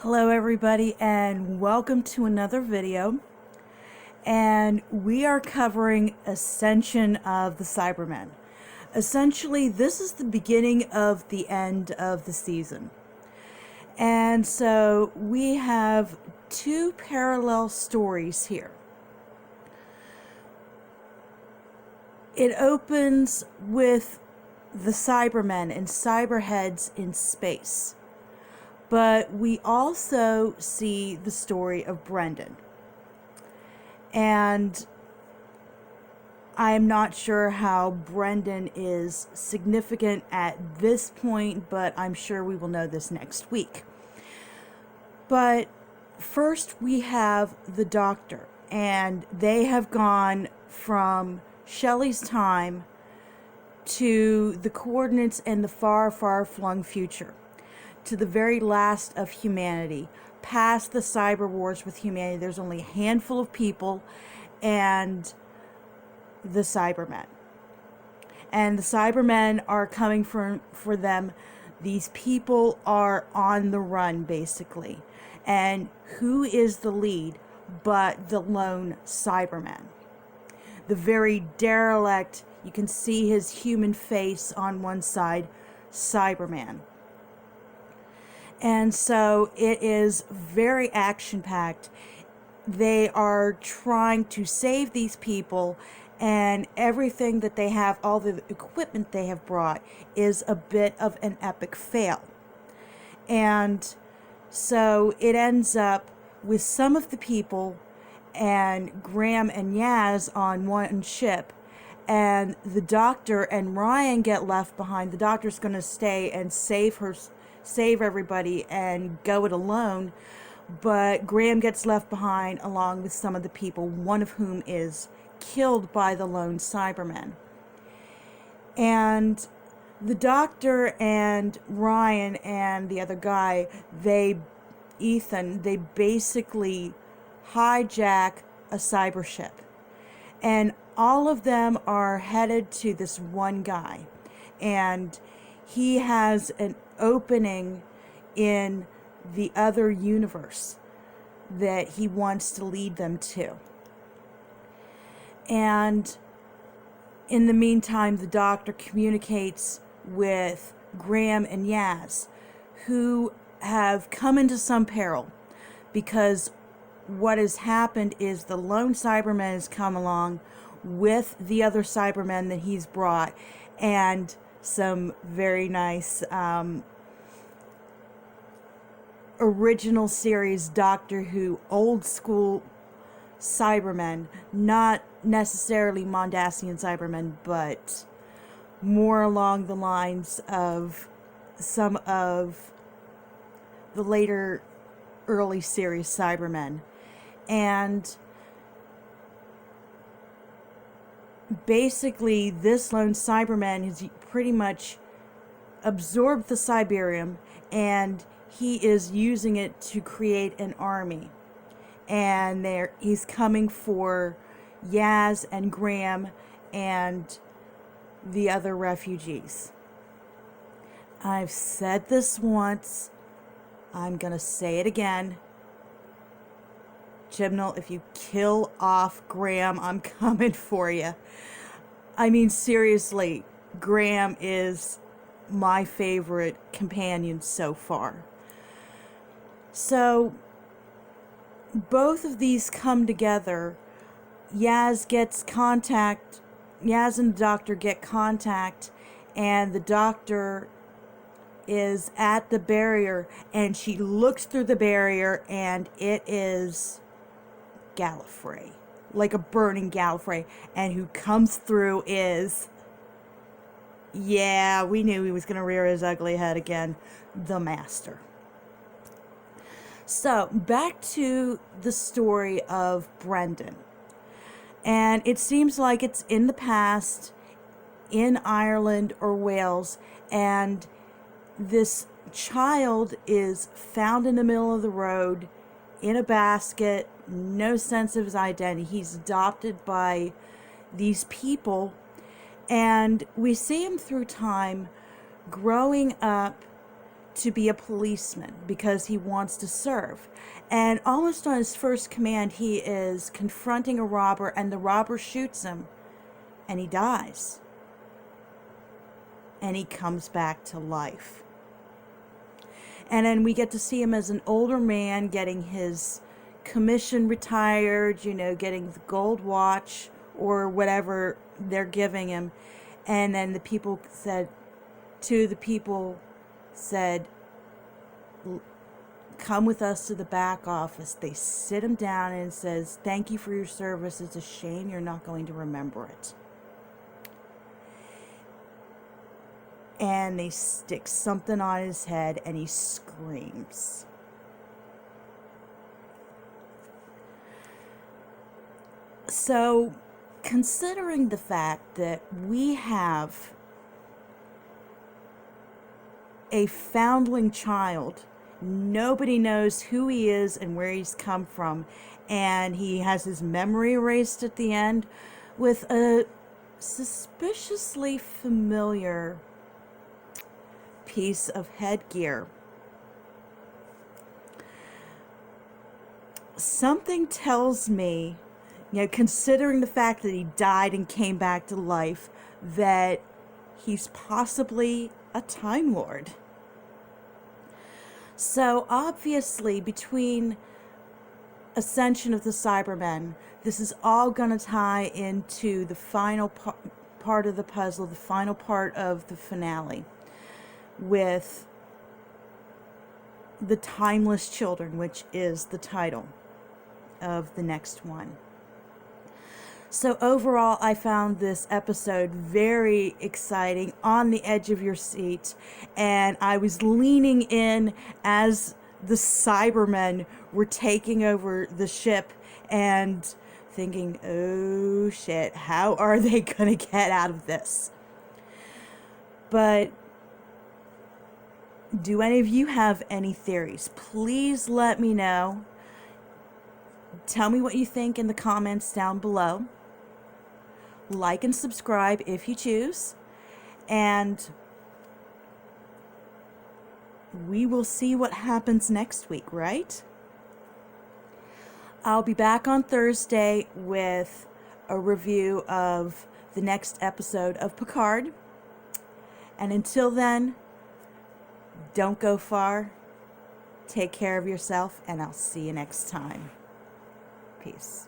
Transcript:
Hello everybody and welcome to another video, and we are covering Ascension of the Cybermen. Essentially, this is the beginning of the end of the season. And so we have two parallel stories here. It opens with the Cybermen and Cyberheads in space. But we also see the story of Brendan. And I'm not sure how Brendan is significant at this point, but I'm sure we will know this next week. But first we have the Doctor, and they have gone from Shelley's time to the coordinates in the far, far flung future, to the very last of humanity, past the cyber wars with humanity. There's only a handful of people and the Cybermen. And the Cybermen are coming for them. These people are on the run, basically. And who is the lead but the Lone Cyberman? The very derelict, you can see his human face on one side, Cyberman. And so it is very action-packed. They are trying to save these people, and everything that they have, all the equipment they have brought, is a bit of an epic fail. And so it ends up with some of the people and Graham and Yaz on one ship, and the Doctor and Ryan get left behind. The Doctor's going to stay and save everybody and go it alone, but Graham gets left behind along with some of the people, one of whom is killed by the Lone Cyberman. And the Doctor and Ryan and the other guy, Ethan, they basically hijack a cyber ship, and all of them are headed to this one guy, and he has an opening in the other universe that he wants to lead them to. And in the meantime, the Doctor communicates with Graham and Yaz, who have come into some peril, because what has happened is the Lone Cyberman has come along with the other Cybermen that he's brought, and some very nice original series Doctor Who old school Cybermen, not necessarily Mondasian Cybermen, but more along the lines of some of the later early series Cybermen. And basically this Lone Cyberman has pretty much absorbed the Cyberium, and he is using it to create an army. And he's coming for Yaz and Graham and the other refugees. I've said this once, I'm gonna say it again. Chibnall, if you kill off Graham, I'm coming for you. I mean, seriously, Graham is my favorite companion so far. So both of these come together. Yaz and the Doctor get contact, and the Doctor is at the barrier, and she looks through the barrier, and it is Gallifrey, like a burning Gallifrey. And who comes through is, yeah, we knew he was going to rear his ugly head again, the Master. So back to the story of Brendan, and it seems like it's in the past, in Ireland or Wales, and this child is found in the middle of the road in a basket, no sense of his identity. He's adopted by these people, and we see him through time growing up to be a policeman because he wants to serve. And almost on his first command, he is confronting a robber, and the robber shoots him, and he dies. And he comes back to life. And then we get to see him as an older man getting his commission retired, you know, getting the gold watch or whatever they're giving him. And then the people said, come with us to the back office. They sit him down and says, thank you for your service. It's a shame you're not going to remember it. And they stick something on his head and he screams. So, considering the fact that we have a foundling child, nobody knows who he is and where he's come from, and he has his memory erased at the end with a suspiciously familiar piece of headgear. Something tells me, you know, considering the fact that he died and came back to life, that he's possibly a Time Lord. So obviously, between Ascension of the Cybermen, this is all going to tie into the final part of the puzzle, the final part of the finale, with the Timeless Children, which is the title of the next one. So overall, I found this episode very exciting, on the edge of your seat, and I was leaning in as the Cybermen were taking over the ship and thinking, oh shit, how are they going to get out of this? But do any of you have any theories? Please let me know. Tell me what you think in the comments down below. Like and subscribe if you choose. And we will see what happens next week, right? I'll be back on Thursday with a review of the next episode of Picard. And until then, don't go far. Take care of yourself, and I'll see you next time. Peace.